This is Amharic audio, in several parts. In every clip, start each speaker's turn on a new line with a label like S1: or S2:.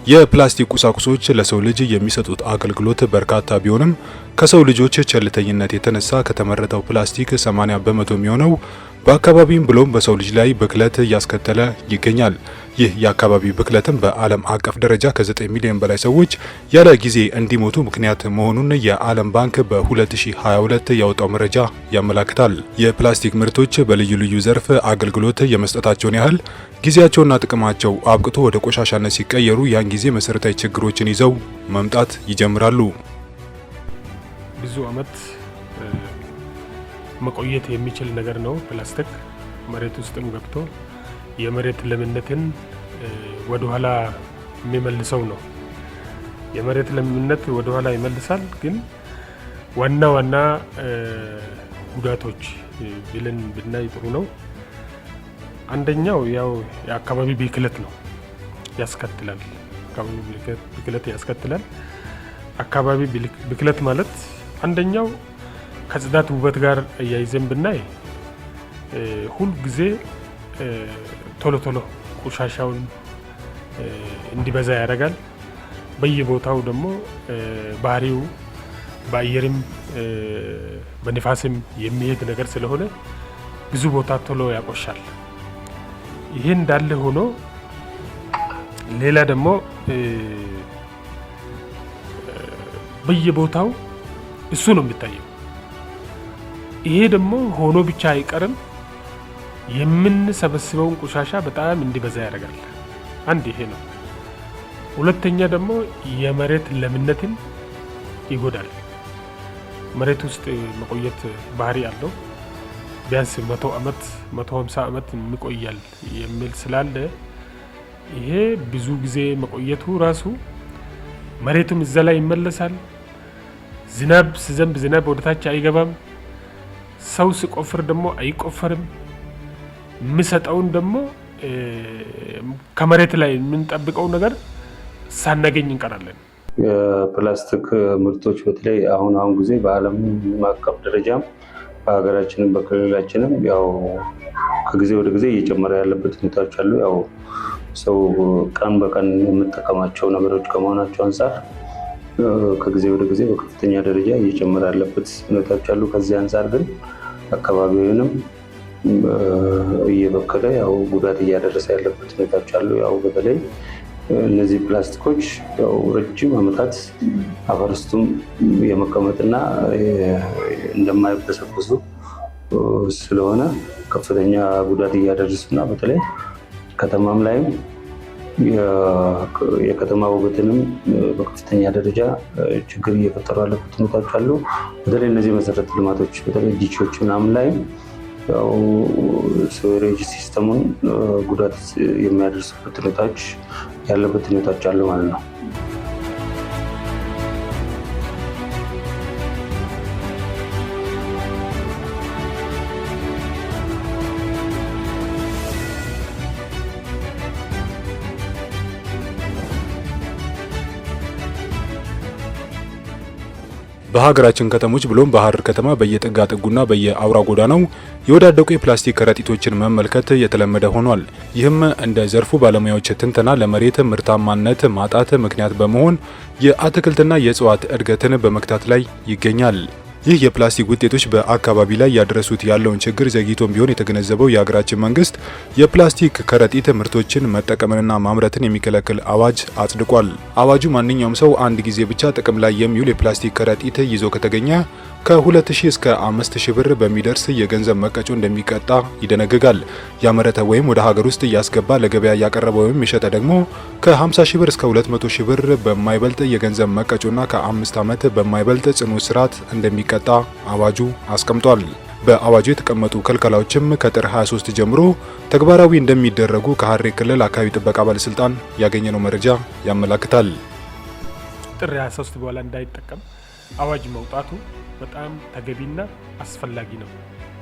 S1: የፕላስቲክ ቁሳቁሶች ለሰው ልጅ የሚሰጡት አገልግሎት በርካታ ቢሆንም ከሰው ልጆች ቸልተኝነት የተነሳ ከተመረተው ፕላስቲክ 80 በመቶ የሚሆነው በአካባቢም ብሎም በሰው ልጅ ላይ ብክለት እያስከተለ ይገኛል። ይህ የአካባቢ ብክለትም በዓለም አቀፍ ደረጃ ከ9 ሚሊዮን በላይ ሰዎች ያለ ጊዜ እንዲሞቱ ምክንያት መሆኑን የዓለም ባንክ በ2022 ያወጣው መረጃ ያመለክታል። የፕላስቲክ ምርቶች በልዩ ልዩ ዘርፍ አገልግሎት የመስጠታቸውን ያህል ጊዜያቸውና ጥቅማቸው አብቅቶ ወደ ቆሻሻነት ሲቀየሩ ያን ጊዜ መሰረታዊ ችግሮችን ይዘው መምጣት ይጀምራሉ።
S2: ብዙ አመት መቆየት የሚችል ነገር ነው። ፕላስቲክ መሬት ውስጥም ገብቶ የመሬት ለምነትን ወደ ኋላ የሚመልሰው ነው። የመሬት ለምነት ወደ ኋላ ይመልሳል። ግን ዋና ጉዳቶች ብለን ብናይ ጥሩ ነው። አንደኛው ያው የአካባቢ ብክለት ነው ያስከትላል። አካባቢ ብክለት ያስከትላል። አካባቢ ብክለት ማለት አንደኛው ከጽዳት ውበት ጋር እያይዘን ብናይ ሁል ጊዜ ቶሎ ቆሻሻውን እንዲበዛ ያደርጋል። በየቦታው ደግሞ ባህሪው በአየርም በንፋስም የሚሄድ ነገር ስለሆነ ብዙ ቦታ ቶሎ ያቆሻል። ይሄ እንዳለ ሆኖ ሌላ ደግሞ በየቦታው እሱ ነው የሚታየው። ይሄ ደግሞ ሆኖ ብቻ አይቀርም፣ የምንሰበስበውን ቆሻሻ በጣም እንዲበዛ ያደርጋል። አንድ ይሄ ነው። ሁለተኛ ደግሞ የመሬት ለምነትን ይጎዳል። መሬት ውስጥ መቆየት ባህሪ አለው። ቢያንስ 100 ዓመት 150 ዓመት የሚቆያል የሚል ስላለ ይሄ ብዙ ጊዜ መቆየቱ ራሱ መሬቱም እዛ ላይ ይመለሳል። ዝናብ ሲዘንብ ዝናብ ወደታች አይገባም። ሰው ሲቆፍር ደግሞ አይቆፈርም። የሚሰጠውን ደግሞ ከመሬት ላይ የምንጠብቀው ነገር ሳናገኝ እንቀራለን።
S3: የፕላስቲክ ምርቶች በተለይ አሁን ጊዜ በዓለም አቀፍ ደረጃም በሀገራችንም በክልላችንም ያው ከጊዜ ወደ ጊዜ እየጨመረ ያለበት ሁኔታዎች አሉ። ያው ሰው ቀን በቀን የምጠቀማቸው ነገሮች ከመሆናቸው አንጻር ከጊዜ ወደ ጊዜ በከፍተኛ ደረጃ እየጨመረ ያለበት ሁኔታዎች አሉ። ከዚህ አንጻር ግን አካባቢውንም እየበከለ ያው ጉዳት እያደረሰ ያለበት ሁኔታዎች አሉ። ያው በተለይ እነዚህ ፕላስቲኮች ያው ረጅም ዓመታት አፈር ውስጥም የመቀመጥና እንደማይበሰብሱ ስለሆነ ከፍተኛ ጉዳት እያደረሱና በተለይ ከተማም ላይም የከተማ ውበትንም በከፍተኛ ደረጃ ችግር እየፈጠሩ ያለበት ሁኔታዎች አሉ። በተለይ እነዚህ መሰረተ ልማቶች በተለይ ዲቾች ምናምን ላይም ያው ሴዌሬጅ ሲስተሙን ጉዳት የሚያደርሱበት ሁኔታዎች ያለበት ሁኔታዎች አሉ ማለት ነው።
S1: በሀገራችን ከተሞች ብሎም በሐረር ከተማ በየጥጋ ጥጉና በየአውራ ጎዳናው የወዳደቁ የፕላስቲክ ከረጢቶችን መመልከት የተለመደ ሆኗል። ይህም እንደ ዘርፉ ባለሙያዎች ትንተና ለመሬት ምርታማነት ማጣት ምክንያት በመሆን የአትክልትና የእጽዋት እድገትን በመክታት ላይ ይገኛል። ይህ የፕላስቲክ ውጤቶች በአካባቢ ላይ ያደረሱት ያለውን ችግር ዘግይቶም ቢሆን የተገነዘበው የሀገራችን መንግስት የፕላስቲክ ከረጢት ምርቶችን መጠቀምንና ማምረትን የሚከለክል አዋጅ አጽድቋል። አዋጁ ማንኛውም ሰው አንድ ጊዜ ብቻ ጥቅም ላይ የሚውል የፕላስቲክ ከረጢት ይዞ ከተገኘ ከ2000 እስከ 5000 ብር በሚደርስ የገንዘብ መቀጮ እንደሚቀጣ ይደነግጋል። ያመረተ ወይም ወደ ሀገር ውስጥ እያስገባ ለገበያ ያቀረበ ወይም የሸጠ ደግሞ ከ50,000 ብር እስከ 200,000 ብር በማይበልጥ የገንዘብ መቀጮና ከ5 ዓመት በማይበልጥ ጽኑ እስራት እንደሚቀጣ አዋጁ አስቀምጧል። በአዋጁ የተቀመጡ ክልከላዎችም ከጥር 23 ጀምሮ ተግባራዊ እንደሚደረጉ ከሐረሪ ክልል አካባቢ ጥበቃ ባለስልጣን ያገኘነው መረጃ ያመለክታል።
S2: ጥር 23 በኋላ እንዳይጠቀም አዋጅ መውጣቱ በጣም ተገቢና አስፈላጊ ነው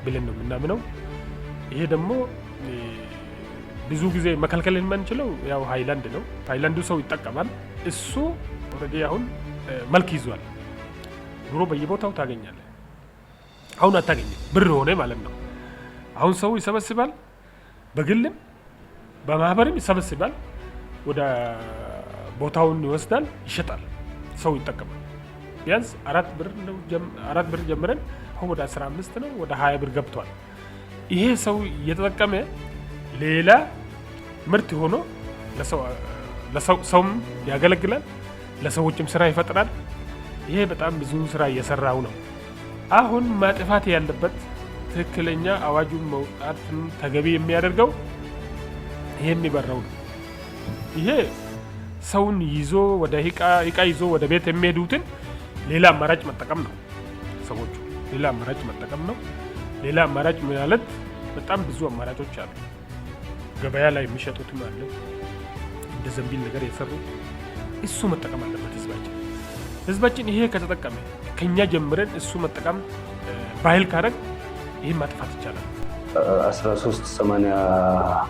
S2: ብለን ነው የምናምነው። ይሄ ደግሞ ብዙ ጊዜ መከልከል የማንችለው ያው ሃይላንድ ነው። ሃይላንዱ ሰው ይጠቀማል። እሱ ኦልሬዲ አሁን መልክ ይዟል። ድሮ በየቦታው ታገኛለህ፣ አሁን አታገኝም። ብር ሆነ ማለት ነው። አሁን ሰው ይሰበስባል፣ በግልም በማህበርም ይሰበስባል። ወደ ቦታውን ይወስዳል፣ ይሸጣል፣ ሰው ይጠቀማል። ቢያንስ 4 ብር ጀምረን አሁን ወደ 15 ነው፣ ወደ 20 ብር ገብቷል። ይሄ ሰው እየተጠቀመ ሌላ ምርት ሆኖ ለሰውም ያገለግላል፣ ለሰዎችም ስራ ይፈጥራል። ይሄ በጣም ብዙ ስራ እየሰራው ነው። አሁን ማጥፋት ያለበት ትክክለኛ አዋጁን መውጣትን ተገቢ የሚያደርገው ይሄ የሚበራው ነው። ይሄ ሰውን ይዞ ወደ እቃ ይዞ ወደ ቤት የሚሄዱትን ሌላ አማራጭ መጠቀም ነው። ሰዎቹ ሌላ አማራጭ መጠቀም ነው። ሌላ አማራጭ ማለት በጣም ብዙ አማራጮች አሉ። ገበያ ላይ የሚሸጡትም አለ፣ እንደ ዘንቢል ነገር የሰሩት እሱ መጠቀም አለበት ህዝባችን። ይሄ ከተጠቀመ ከኛ ጀምረን እሱ መጠቀም ባህል ካረግ ይሄን ማጥፋት ይቻላል።
S3: 1383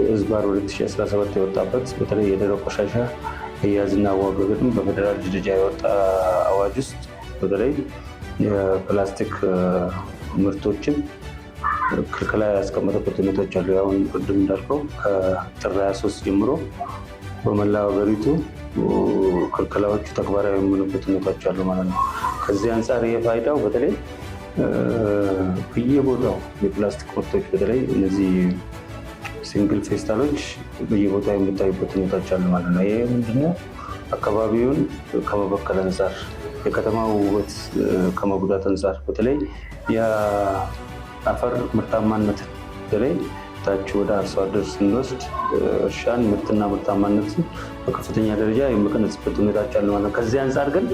S3: ህዝባር 2017 የወጣበት በተለይ የደረቅ ቆሻሻ አያያዝና አወጋገድን በፌደራል ደረጃ የወጣ አዋጅ ውስጥ በተለይ የፕላስቲክ ምርቶችን ክልከላ ያስቀመጠበት ሁኔታዎች አሉ። አሁን ቅድም እንዳልከው ከጥር 23 ጀምሮ በመላ ሀገሪቱ ክልከላዎቹ ተግባራዊ የሚሆኑበት ሁኔታዎች አሉ ማለት ነው። ከዚህ አንጻር የፋይዳው በተለይ በየቦታው የፕላስቲክ ምርቶች በተለይ እነዚህ ሲንግል ፌስታሎች በየቦታው የሚታዩበት ሁኔታዎች አሉ ማለት ነው። ይሄ ምንድነው? አካባቢውን ከመበከል አንጻር፣ የከተማ ውበት ከመጉዳት አንጻር በተለይ የአፈር ምርታማነትን በተለይ ታች ወደ አርሶ አደር ስንወስድ እርሻን ምርትና ምርታማነትን በከፍተኛ ደረጃ የሚቀንስበት ሁኔታዎች አሉ ማለት ነው። ከዚህ አንጻር ግን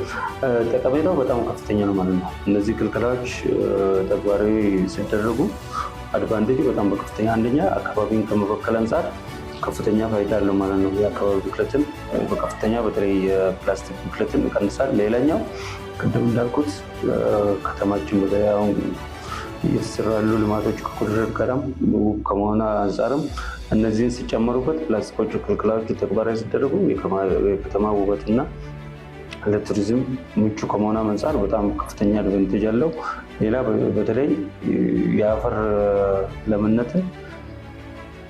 S3: ጠቀሜታው በጣም ከፍተኛ ነው ማለት ነው። እነዚህ ክልከላዎች ተግባራዊ ሲደረጉ አድቫንቴጅ በጣም በከፍተኛ አንደኛ አካባቢን ከመበከል አንጻር ከፍተኛ ፋይዳ አለው ማለት ነው። የአካባቢ ብክለትን በከፍተኛ በተለይ የፕላስቲክ ብክለትን ይቀንሳል። ሌላኛው ቅድም እንዳልኩት ከተማችን በተለይ አሁን እየተሰሩ ያሉ ልማቶች ከኮሪደር ጋርም ከመሆኑ አንጻርም እነዚህን ሲጨመሩበት ፕላስቲኮቹ ክልከላዎቹ ተግባራዊ ሲደረጉ የከተማ ውበትና ለቱሪዝም ምቹ ከመሆኑ አንጻር በጣም ከፍተኛ አድቫንቴጅ አለው። ሌላ በተለይ የአፈር ለምነትን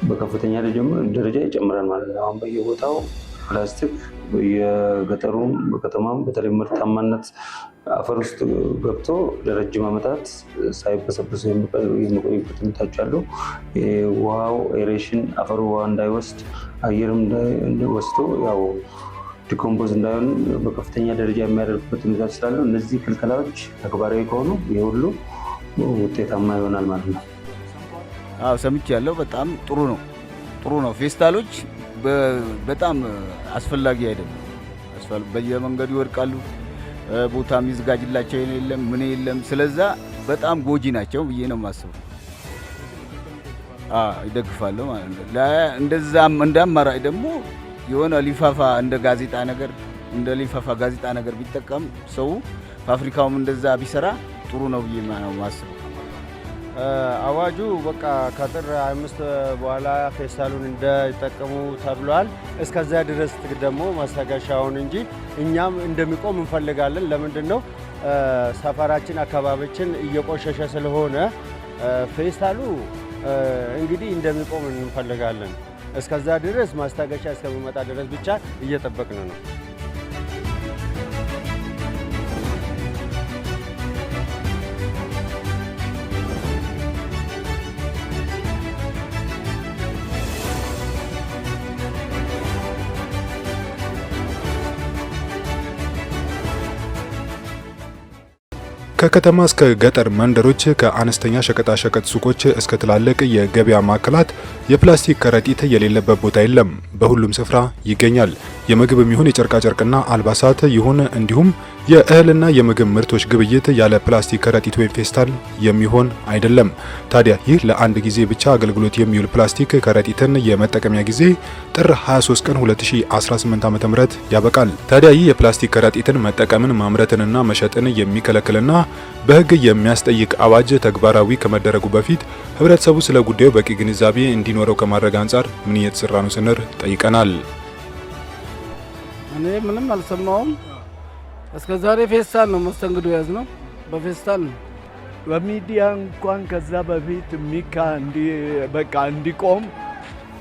S3: በከፍተኛ ደረጃ ይጨምራል ማለት ነው። አሁን በየቦታው ፕላስቲክ የገጠሩም በከተማም በተለይ ምርታማነት አፈር ውስጥ ገብቶ ለረጅም ዓመታት ሳይበሰብሱ የሚቆዩበት ሁኔታዎች አሉ። ውሃው ኤሬሽን አፈሩ ውሃ እንዳይወስድ አየርም ወስዶ ያው ዲኮምፖዝ እንዳይሆን በከፍተኛ ደረጃ የሚያደርጉበት ሁኔታ ስላሉ እነዚህ ክልከላዎች ተግባራዊ ከሆኑ የሁሉ ውጤታማ ይሆናል ማለት ነው።
S4: አዎ ሰምቻለሁ። በጣም ጥሩ ነው። ፌስታሎች በጣም አስፈላጊ አይደለም። በየመንገዱ ይወድቃሉ። ቦታ የሚዘጋጅላቸው የለም ምን የለም። ስለዛ በጣም ጎጂ ናቸው ብዬ ነው የማስበው። ይደግፋለሁ ማለት ነው። እንደዛም እንደ አማራጭ ደግሞ የሆነ ሊፋፋ እንደ ሊፋፋ ጋዜጣ ነገር ቢጠቀም ሰው ፋብሪካውም እንደዛ ቢሰራ ጥሩ ነው ብዬ ነው የማስበው።
S5: አዋጁ በቃ ከጥር 25 በኋላ ፌስታሉን እንዳይጠቀሙ ተብሏል። እስከዛ ድረስ ደግሞ ማስታገሻውን እንጂ እኛም እንደሚቆም እንፈልጋለን። ለምንድን ነው ሰፈራችን አካባቢችን እየቆሸሸ ስለሆነ ፌስታሉ እንግዲህ እንደሚቆም እንፈልጋለን። እስከዛ ድረስ ማስታገሻ እስከሚመጣ ድረስ ብቻ እየጠበቅን ነው።
S1: ከከተማ እስከ ገጠር መንደሮች፣ ከአነስተኛ ሸቀጣሸቀጥ ሱቆች እስከ ትላልቅ የገበያ ማዕከላት የፕላስቲክ ከረጢት የሌለበት ቦታ የለም። በሁሉም ስፍራ ይገኛል። የምግብም ይሁን የጨርቃጨርቅና አልባሳት ይሁን እንዲሁም የእህልና የምግብ ምርቶች ግብይት ያለ ፕላስቲክ ከረጢት ወይም ፌስታል የሚሆን አይደለም። ታዲያ ይህ ለአንድ ጊዜ ብቻ አገልግሎት የሚውል ፕላስቲክ ከረጢትን የመጠቀሚያ ጊዜ ጥር 23 ቀን 2018 ዓ.ም ያበቃል። ታዲያ ይህ የፕላስቲክ ከረጢትን መጠቀምን ማምረትንና መሸጥን የሚከለክልና በሕግ የሚያስጠይቅ አዋጅ ተግባራዊ ከመደረጉ በፊት ህብረተሰቡ ስለ ጉዳዩ በቂ ግንዛቤ እንዲኖረው ከማድረግ አንጻር ምን እየተሰራ ነው ስንል ጠይቀናል።
S6: እኔ ምንም አልሰማውም። እስከ ዛሬ ፌስታል ነው መስተንግዶ ያዝ ነው፣ በፌስታል ነው።
S7: በሚዲያ እንኳን ከዛ በፊት ሚካ በቃ እንዲቆም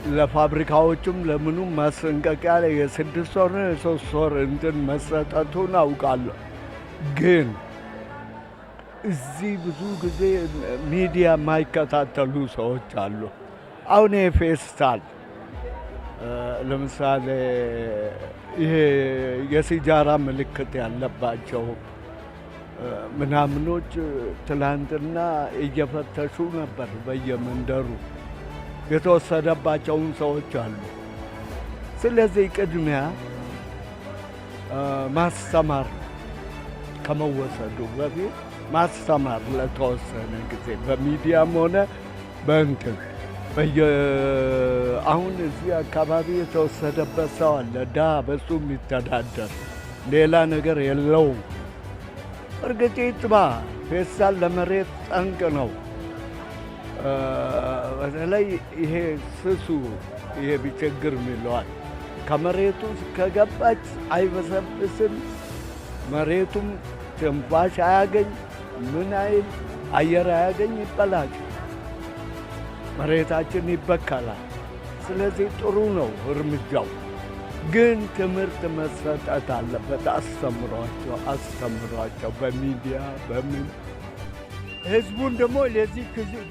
S7: ለፋብሪካዎቹም ለምኑም ማስጠንቀቂያ የ6 ወር 3 ወር እንትን መሰጠቱን አውቃለሁ። ግን እዚህ ብዙ ጊዜ ሚዲያ የማይከታተሉ ሰዎች አሉ። አሁን ፌስታል ለምሳሌ ይሄ የሲጃራ ምልክት ያለባቸው ምናምኖች ትላንትና እየፈተሹ ነበር በየመንደሩ የተወሰደባቸውን ሰዎች አሉ። ስለዚህ ቅድሚያ ማስተማር ከመወሰዱ በፊት ማስተማር ለተወሰነ ጊዜ በሚዲያም ሆነ በእንትን አሁን እዚህ አካባቢ የተወሰደበት ሰው አለ። በሱ የሚተዳደር ሌላ ነገር የለውም። እርግጥ ይጥባ ፌስታል ለመሬት ጠንቅ ነው። በተለይ ይሄ ስሱ ይሄ ቢቸግር ሚለዋል ከመሬቱ ከገባች አይበሰብስም። መሬቱም ትንፋሽ አያገኝ ምን አይል አየር አያገኝ ይበላል። መሬታችን ይበከላል። ስለዚህ ጥሩ ነው እርምጃው፣ ግን ትምህርት መሰጠት አለበት። አስተምሯቸው በሚዲያ በምን
S8: ህዝቡን ደግሞ ለዚህ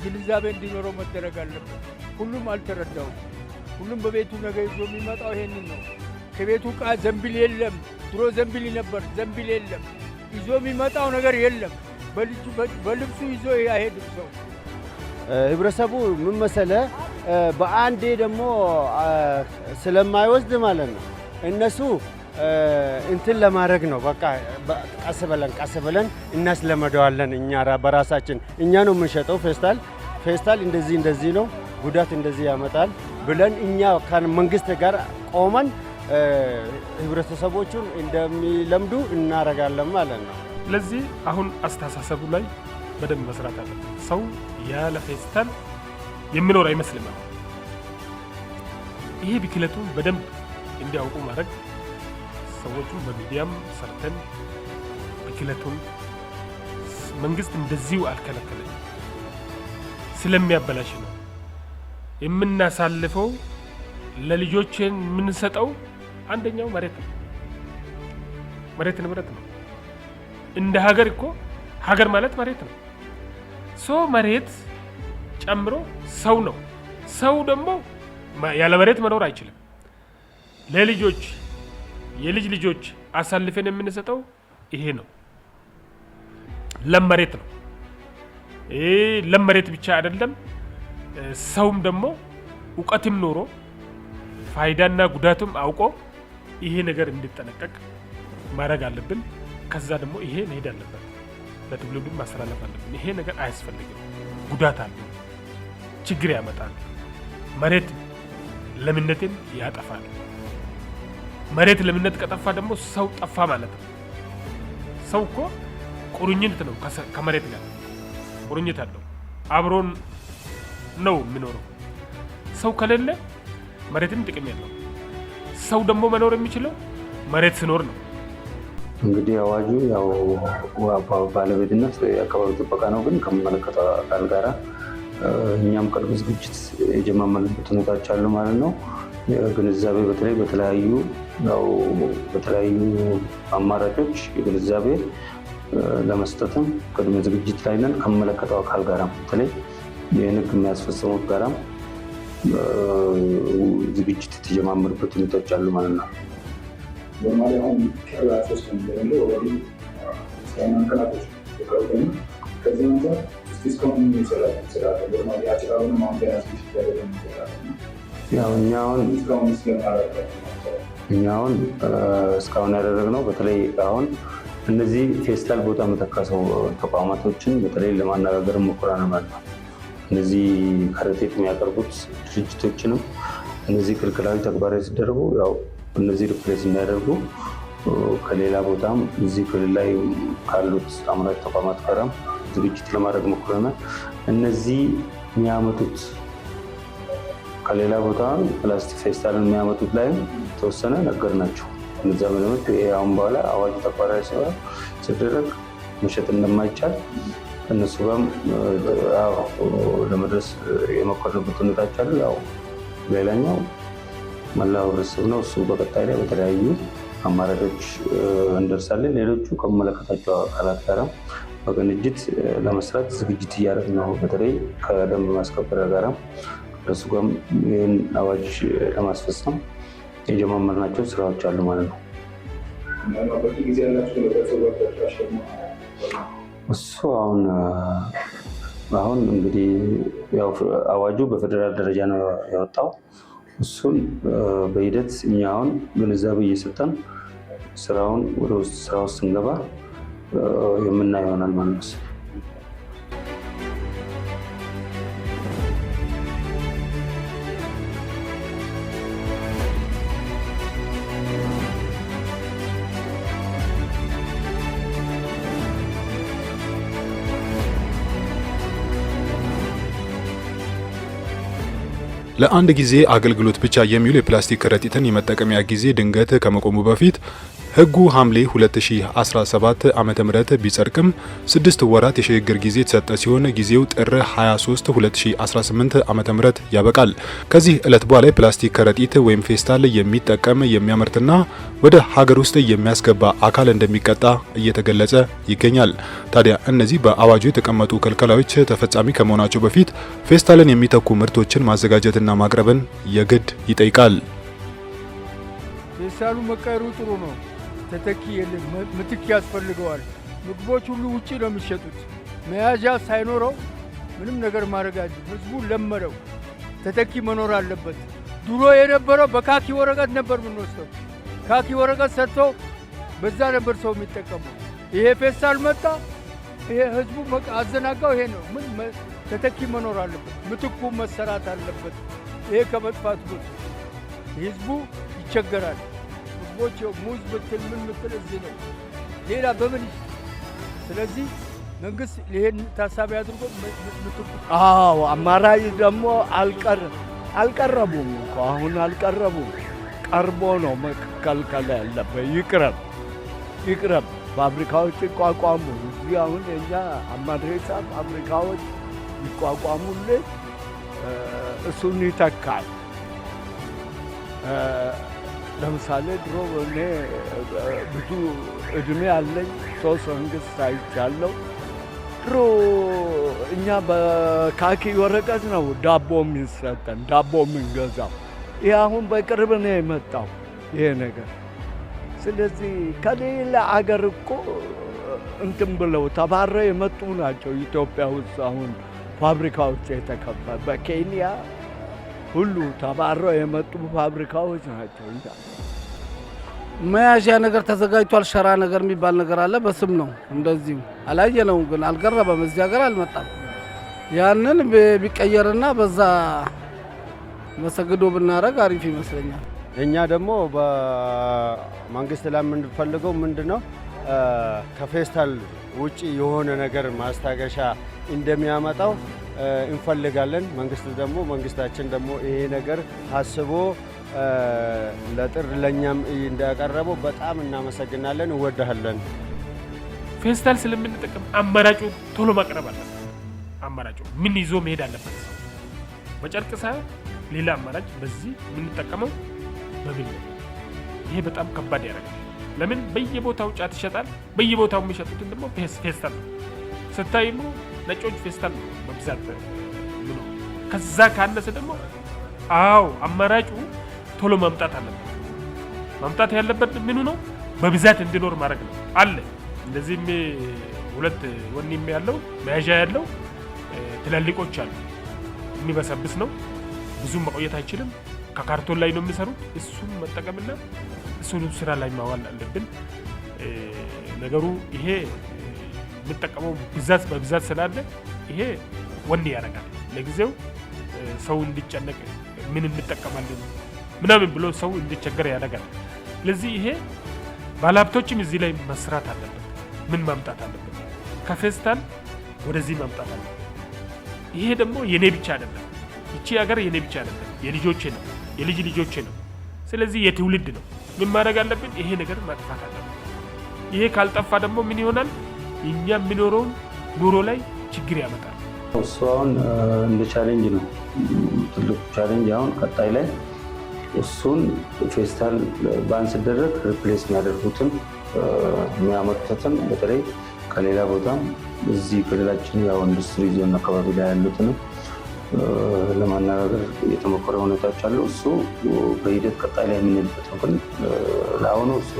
S8: ግንዛቤ እንዲኖረው መደረግ አለበት። ሁሉም አልተረዳውም። ሁሉም በቤቱ ነገር ይዞ የሚመጣው ይሄንን ነው። ከቤቱ ዕቃ ዘንቢል የለም። ድሮ ዘንቢል ነበር፣ ዘንቢል የለም። ይዞ የሚመጣው ነገር የለም። በልብሱ ይዞ አይሄድም ሰው።
S5: ህብረተሰቡ ምን መሰለህ በአንዴ ደግሞ ስለማይወስድ ማለት ነው እነሱ እንትን ለማድረግ ነው። በቃ ቀስ በለን እናስለመደዋለን። እኛ በራሳችን እኛ ነው የምንሸጠው። ፌስታል እንደዚህ ነው፣ ጉዳት እንደዚህ ያመጣል ብለን እኛ ከመንግስት ጋር ቆመን ህብረተሰቦቹን እንደሚለምዱ እናረጋለን ማለት ነው።
S2: ስለዚህ አሁን አስተሳሰቡ ላይ በደንብ መስራት አለበት። ሰው ያለ ፌስታል የሚኖር አይመስልም። ይሄ ብክለቱን በደንብ እንዲያውቁ ማድረግ ሰዎቹን በሚዲያም ሰርተን ብክለቱን መንግስት እንደዚሁ አልከለከለም፣ ስለሚያበላሽ ነው የምናሳልፈው። ለልጆችን የምንሰጠው አንደኛው መሬት ነው። መሬት ንብረት ነው። እንደ ሀገር እኮ ሀገር ማለት መሬት ነው። መሬት ጨምሮ ሰው ነው። ሰው ደግሞ ያለ መሬት መኖር አይችልም። ለልጆች የልጅ ልጆች አሳልፈን የምንሰጠው ይሄ ነው። ለም መሬት ነው። ለም መሬት ብቻ አይደለም፣ ሰውም ደግሞ እውቀትም ኖሮ ፋይዳና ጉዳቱም አውቆ ይሄ ነገር እንዲጠነቀቅ ማድረግ አለብን። ከዛ ደግሞ ይሄ መሄድ አለበት፣ ለትውልዱ ማስተላለፍ አለብን። ይሄ ነገር አያስፈልግም፣ ጉዳት አለው፣ ችግር ያመጣል፣ መሬት ለምነትን ያጠፋል። መሬት ለምነት ከጠፋ ደግሞ ሰው ጠፋ ማለት ነው። ሰው እኮ ቁርኝት ነው፣ ከመሬት ጋር ቁርኝት አለው፣ አብሮን ነው የሚኖረው። ሰው ከሌለ መሬትም ጥቅም የለው። ሰው ደግሞ መኖር የሚችለው መሬት ሲኖር ነው።
S3: እንግዲህ አዋጁ ያው ባለቤትነት የአካባቢ ጥበቃ ነው፣ ግን ከሚመለከተው አካል ጋር እኛም ቅድመ ዝግጅት የጀማመርንበት ሁኔታዎች አሉ ማለት ነው። ግንዛቤ በተለይ በተለያዩ አማራጮች ግንዛቤ ለመስጠትም ቅድመ ዝግጅት ላይ ነን። ከሚመለከተው አካል ጋራም በተለይ የህግ የሚያስፈጽሙት ጋራም ዝግጅት የተጀማመሩበት ሁኔታዎች አሉ ማለት ነው። እኛ አሁን እስካሁን ያደረግነው በተለይ አሁን እነዚህ ፌስታል ቦታ መተካሰው ተቋማቶችን በተለይ ለማነጋገር ሞክረናል ማለት ነው። እነዚህ ከረጢት የሚያቀርቡት ድርጅቶችንም እነዚህ ክልክላዊ ተግባራዊ ሲደረጉ ያው እነዚህ ሪፕሌስ የሚያደርጉ ከሌላ ቦታም እዚህ ክልል ላይ ካሉት አምራች ተቋማት ጋርም ዝግጅት ለማድረግ ሞክረናል። እነዚህ የሚያመጡት ከሌላ ቦታ ፕላስቲክ ፌስታልን የሚያመጡት ላይም ተወሰነ ነገር ናቸው። እነዛ ምንምት አሁን በኋላ አዋጅ ተግባራዊ ሲደረግ መሸጥ እንደማይቻል እነሱ ጋርም ለመድረስ የሞከርንበት ሁኔታዎች አሉ። ያው ሌላኛው መላው ህብረተሰብ ነው። እሱ በቀጣይ ላይ በተለያዩ አማራጮች እንደርሳለን። ሌሎቹ ከመለከታቸው አካላት ጋር በቅንጅት ለመስራት ዝግጅት እያደረግን ነው። በተለይ ከደንብ ማስከበሪያ ጋር ከእሱ ጋር ይህን አዋጅ ለማስፈጸም የጀማመርናቸው ስራዎች አሉ ማለት ነው። እሱ አሁን እንግዲህ ያው አዋጁ በፌደራል ደረጃ ነው ያወጣው። እሱን በሂደት እኛ አሁን ግንዛቤ እየሰጠን ስራውን ወደ ስራ ውስጥ ስንገባ የምናየው ይሆናል ማለት ነው።
S1: ለአንድ ጊዜ አገልግሎት ብቻ የሚውል የፕላስቲክ ከረጢትን የመጠቀሚያ ጊዜ ድንገት ከመቆሙ በፊት ህጉ ሐምሌ 2017 ዓመተ ምህረት ቢጸድቅም 6 ወራት የሽግግር ጊዜ የተሰጠ ሲሆን ጊዜው ጥር 23 2018 ዓመተ ምህረት ያበቃል። ከዚህ ዕለት በኋላ የፕላስቲክ ከረጢት ወይም ፌስታል የሚጠቀም የሚያመርትና ወደ ሀገር ውስጥ የሚያስገባ አካል እንደሚቀጣ እየተገለጸ ይገኛል። ታዲያ እነዚህ በአዋጁ የተቀመጡ ክልከላዎች ተፈጻሚ ከመሆናቸው በፊት ፌስታልን የሚተኩ ምርቶችን ማዘጋጀትና ማቅረብን የግድ ይጠይቃል።
S8: ፌስታሉ መቀየሩ ጥሩ ነው። ተተኪ የለም፣ ምትክ ያስፈልገዋል። ምግቦች ሁሉ ውጪ ነው የሚሸጡት። መያዣ ሳይኖረው ምንም ነገር ማድረግ ህዝቡ ለመደው። ተተኪ መኖር አለበት። ድሮ የነበረው በካኪ ወረቀት ነበር የምንወስደው። ካኪ ወረቀት ሰጥቶ በዛ ነበር ሰው የሚጠቀመው። ይሄ ፌስታል መጣ። ይሄ ህዝቡ አዘናጋው። ይሄ ነው ምን ተተኪ መኖር አለበት። ምትኩ መሰራት አለበት። ይሄ ከመጥፋት ጉድ ህዝቡ ይቸገራል። ምግቦች ሙዝ ብትል ምን ምትል እዚህ ነው ሌላ በምን። ስለዚህ መንግስት ይሄን ታሳቢ አድርጎ ምትኩ
S7: አማራጭ ደግሞ አልቀረቡም እኮ አሁን አልቀረቡም። ቀርቦ ነው መከልከል ያለበት። ይቅረብ ፋብሪካዎች ይቋቋሙ። እዚህ አሁን የኛ አማድሬሳ ፋብሪካዎች ይቋቋሙልን፣ እሱን ይተካል። ለምሳሌ ድሮ እኔ ብዙ እድሜ አለኝ፣ 3 መንግስት አይቻለሁ። ድሮ እኛ በካኪ ወረቀት ነው ዳቦ የሚሰጠን፣ ዳቦ የምንገዛው። ይህ አሁን በቅርብ ነው የመጣው ይሄ ነገር። ስለዚህ ከሌላ አገር እኮ እንትን ብለው ተባረው የመጡ ናቸው። ኢትዮጵያ ውስጥ አሁን ፋብሪካዎች የተከፈቱ በኬንያ ሁሉ ተባረው የመጡ ፋብሪካዎች ናቸው።
S6: መያዣ ነገር ተዘጋጅቷል። ሸራ ነገር የሚባል ነገር አለ፣ በስም ነው እንደዚሁ። አላየነውም ግን አልቀረበም፣ እዚህ ሀገር አልመጣም። ያንን ቢቀየርና በዛ መሰግዶ ብናረግ አሪፍ ይመስለኛል።
S5: እኛ ደግሞ በመንግስት ላይ የምንፈልገው ምንድነው ከፌስታል ውጪ የሆነ ነገር ማስታገሻ እንደሚያመጣው እንፈልጋለን። መንግስታችን ደግሞ ይሄ ነገር አስቦ ለጥር ለኛም እንዳቀረበው በጣም እናመሰግናለን፣ እንወዳለን።
S2: ፌስታል ስለምንጠቀም አማራጩ ቶሎ ማቅረብ አለበት። አማራጩ ምን ይዞ መሄድ አለበት? በጨርቅ ሳይሆን ሌላ አማራጭ በዚህ የምንጠቀመው በምን ነው? ይሄ በጣም ከባድ ያደርጋል። ለምን በየቦታው ጫት ይሸጣል። በየቦታው የሚሸጡትን ደግሞ ፌስታል ነው ስታይሙ፣ ነጮች ፌስታል ነው በብዛት ነው። ከዛ ካነሰ ደግሞ አማራጩ ቶሎ ማምጣት አለበት። ማምጣት ያለበት ምኑ ነው? በብዛት እንዲኖር ማድረግ ነው። አለ እንደዚህም 2 ወኒም ያለው መያዣ ያለው ትላልቆች አሉ። የሚበሰብስ ነው፣ ብዙ መቆየት አይችልም። ከካርቶን ላይ ነው የሚሰሩት። እሱን መጠቀምና እሱን ስራ ላይ ማዋል አለብን። ነገሩ ይሄ የምጠቀመው በብዛት ስላለ ይሄ ወኔ ያደርጋል። ለጊዜው ሰው እንዲጨነቅ ምን እንጠቀማለን ምናምን ብሎ ሰው እንዲቸገር ያደርጋል። ስለዚህ ይሄ ባለሀብቶችም እዚህ ላይ መስራት አለበት። ምን ማምጣት አለበት? ከፌስታል ወደዚህ ማምጣት አለበት። ይሄ ደግሞ የኔ ብቻ አይደለም። እቺ ሀገር የኔ ብቻ አይደለም፣ የልጆቼ ነው፣ የልጅ ልጆቼ ነው። ስለዚህ የትውልድ ነው። ምን ማድረግ አለብን? ይሄ ነገር ማጥፋት አለብን። ይሄ ካልጠፋ ደግሞ ምን ይሆናል? እኛ የምኖረውን ኑሮ ላይ ችግር ያመጣል።
S3: እሱ አሁን እንደ ቻሌንጅ ነው ትልቁ ቻሌንጅ አሁን ቀጣይ ላይ እሱን ፌስታል ባን ሲደረግ ሪፕሌስ የሚያደርጉትን የሚያመጡትን በተለይ ከሌላ ቦታም እዚህ ክልላችን ያው ኢንዱስትሪ ዞን አካባቢ ላይ ያሉትን ለማነጋገር የተሞከረ ሁኔታዎች አሉ። እሱ በሂደት ቀጣይ ላይ የምንሄድበት ነው። ግን ለአሁኑ እሱ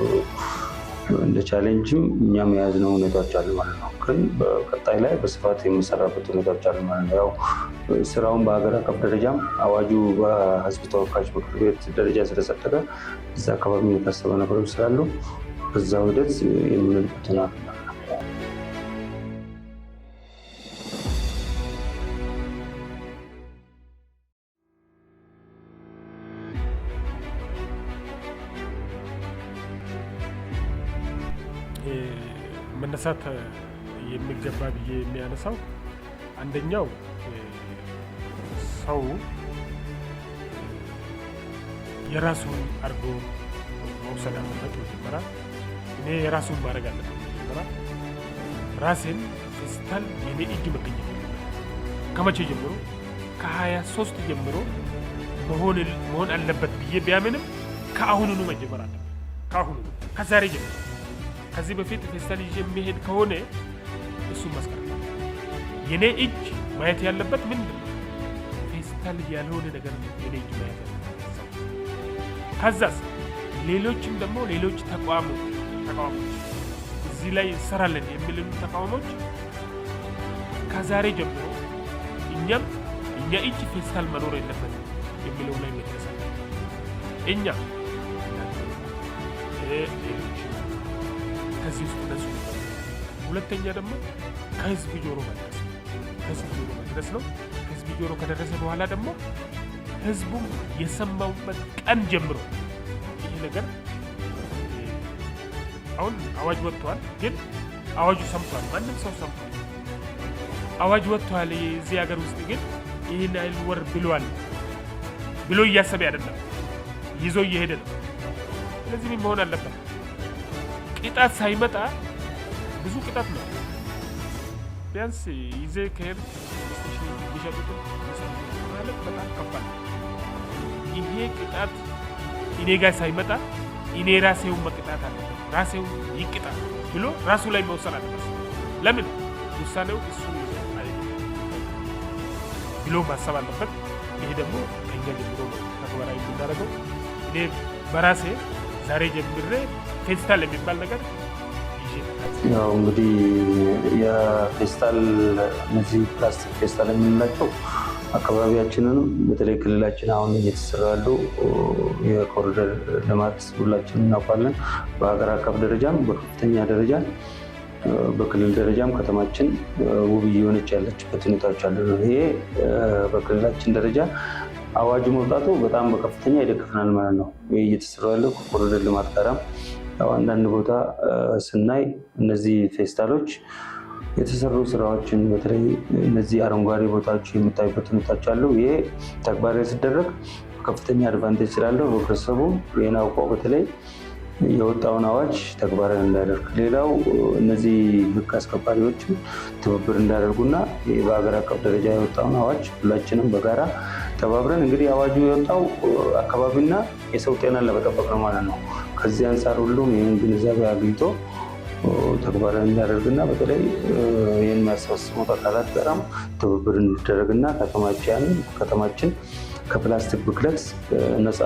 S3: እንደ ቻሌንጅም እኛም የያዝነው ሁኔታዎች አሉ ማለት ነው። ግን በቀጣይ ላይ በስፋት የምሰራበት ሁኔታዎች አሉ ማለት ነው። ያው ስራውን በሀገር አቀፍ ደረጃም አዋጁ በህዝብ ተወካዮች ምክር ቤት ደረጃ ስለጸደቀ እዛ አካባቢ የታሰበ ነገሮች ስላሉ በዛው ሂደት የምንልበት ነው።
S2: መነሳት የሚገባ ብዬ የሚያነሳው አንደኛው ሰው የራሱን አድርጎ መውሰድ አለበት። መጀመሪያ እኔ የራሱን ማድረግ አለበት። መጀመሪያ ራሴን ፌስታል የኔ እጅ መገኘት ከመቼ ጀምሮ ከ23 ጀምሮ መሆን አለበት ብዬ ቢያምንም ከአሁኑኑ መጀመር አለበት። ከአሁኑኑ ከዛሬ ጀምሮ ከዚህ በፊት ፌስታል ይዤ የሚሄድ ከሆነ እሱን ማስቀረት የኔ እጅ ማየት ያለበት ምንድን ነው? ፌስታል ያልሆነ ነገር ነው የኔ እጅ ማየት ያለበት። ከዛስ ሌሎችም ደግሞ ሌሎች ተቋሞች እዚህ ላይ እንሰራለን የሚሉ ተቋሞች ከዛሬ ጀምሮ እኛ እጅ ፌስታል መኖር የለበትም የሚለው ላይ መደረሳል። እኛ ሌሎች ከዚህ ውስጥ ነሱ። ሁለተኛ ደግሞ ከህዝብ ጆሮ መድረስ ነው። ህዝብ ጆሮ ከደረሰ በኋላ ደግሞ ህዝቡም የሰማውበት ቀን ጀምሮ ይሄ ነገር አሁን አዋጅ ወጥቷል። ግን አዋጁ ሰምቷል፣ ማንም ሰው ሰምቷል። አዋጅ ወጥቷል እዚህ ሀገር ውስጥ ግን ይህን አይል ወር ብሏል ብሎ እያሰበ አይደለም፣ ይዞ እየሄደ ነው። ስለዚህ ምን መሆን አለበት? ቅጣት ሳይመጣ ብዙ ቅጣት ነው። ቢያንስ ይዜ ከሄድ ይሸጡትን ማለት በጣም ከባድ። ይሄ ቅጣት እኔ ጋር ሳይመጣ እኔ ራሴው መቅጣት አለበት፣ ራሴው ይቅጣ ብሎ ራሱ ላይ መውሰድ አለበት። ለምን ውሳኔው እሱ ብሎ ማሰብ አለበት። ይሄ ደግሞ ከኛ ጀምሮ ነው ተግባራዊ የምናደርገው። እኔ በራሴ ዛሬ ጀምሬ ፌስታል የሚባል ነገር
S3: ያው እንግዲህ የፌስታል እነዚህ ፕላስቲክ ፌስታል የምንላቸው አካባቢያችንን በተለይ ክልላችን አሁን እየተሰራ ያለው የኮሪደር ልማት ሁላችንም እናውቃለን። በሀገር አቀፍ ደረጃም በከፍተኛ ደረጃ በክልል ደረጃም ከተማችን ውብ እየሆነች ያለችበት ሁኔታዎች አሉ። ይሄ በክልላችን ደረጃ አዋጁ መውጣቱ በጣም በከፍተኛ ይደግፈናል ማለት ነው። ይሄ እየተሰራ ያለው ከኮሪደር ልማት ጋራም አንዳንድ ቦታ ስናይ እነዚህ ፌስታሎች የተሰሩ ስራዎችን በተለይ እነዚህ አረንጓዴ ቦታዎች የምታዩበት ሁኔታዎች አሉ። ይሄ ተግባራዊ ሲደረግ ከፍተኛ አድቫንቴጅ ስላለው ህብረተሰቡ ይህን አውቀው በተለይ የወጣውን አዋጅ ተግባራዊ እንዳያደርግ፣ ሌላው እነዚህ ህግ አስከባሪዎች ትብብር እንዳያደርጉና በሀገር አቀፍ ደረጃ የወጣውን አዋጅ ሁላችንም በጋራ ተባብረን እንግዲህ አዋጁ የወጣው አካባቢና የሰው ጤናን ለመጠበቅ ነው ማለት ነው። ከዚህ አንጻር ሁሉም ይህን ግንዛቤ አግኝቶ ተግባራዊ እንዲያደርግና በተለይ ይህን የሚያስፈጽሙት አካላት ጋራም ትብብር እንዲደረግና ከተማችን ከፕላስቲክ ብክለት ነፃ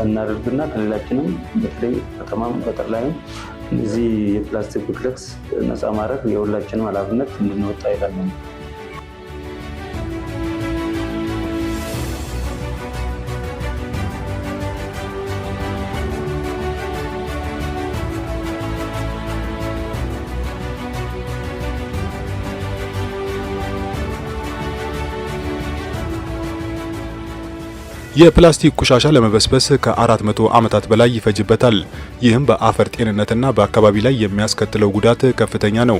S3: እናደርግና ክልላችንም በተለይ ከተማም ገጠር ላይም እዚህ የፕላስቲክ ብክለት ነፃ ማድረግ የሁላችንም ኃላፊነት እንድንወጣ ይላል።
S1: የፕላስቲክ ቆሻሻ ለመበስበስ ከ400 ዓመታት በላይ ይፈጅበታል። ይህም በአፈር ጤንነትና በአካባቢ ላይ የሚያስከትለው ጉዳት ከፍተኛ ነው።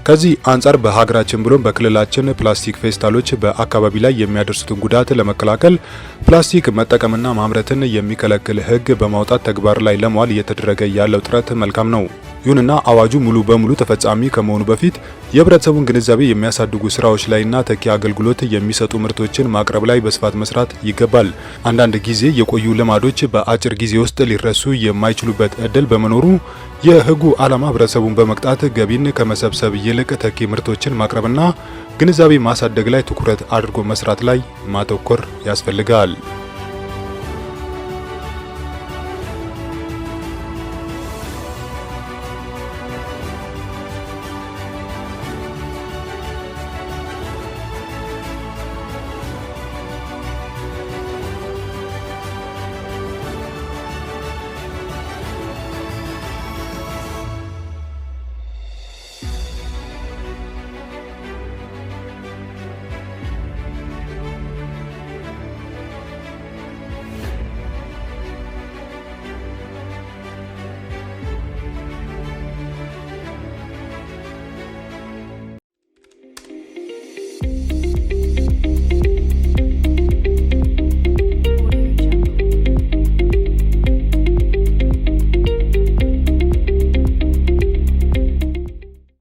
S1: ከዚህ አንጻር በሀገራችን ብሎም በክልላችን ፕላስቲክ ፌስታሎች በአካባቢ ላይ የሚያደርሱትን ጉዳት ለመከላከል ፕላስቲክ መጠቀምና ማምረትን የሚከለክል ሕግ በማውጣት ተግባር ላይ ለመዋል እየተደረገ ያለው ጥረት መልካም ነው። ይሁንና አዋጁ ሙሉ በሙሉ ተፈጻሚ ከመሆኑ በፊት የህብረተሰቡን ግንዛቤ የሚያሳድጉ ስራዎች ላይና ተኪ አገልግሎት የሚሰጡ ምርቶችን ማቅረብ ላይ በስፋት መስራት ይገባል። አንዳንድ ጊዜ የቆዩ ልማዶች በአጭር ጊዜ ውስጥ ሊረሱ የማይችሉበት እድል በመኖሩ የህጉ ዓላማ ህብረተሰቡን በመቅጣት ገቢን ከመሰብሰብ ይልቅ ተኪ ምርቶችን ማቅረብና ግንዛቤ ማሳደግ ላይ ትኩረት አድርጎ መስራት ላይ ማተኮር ያስፈልጋል።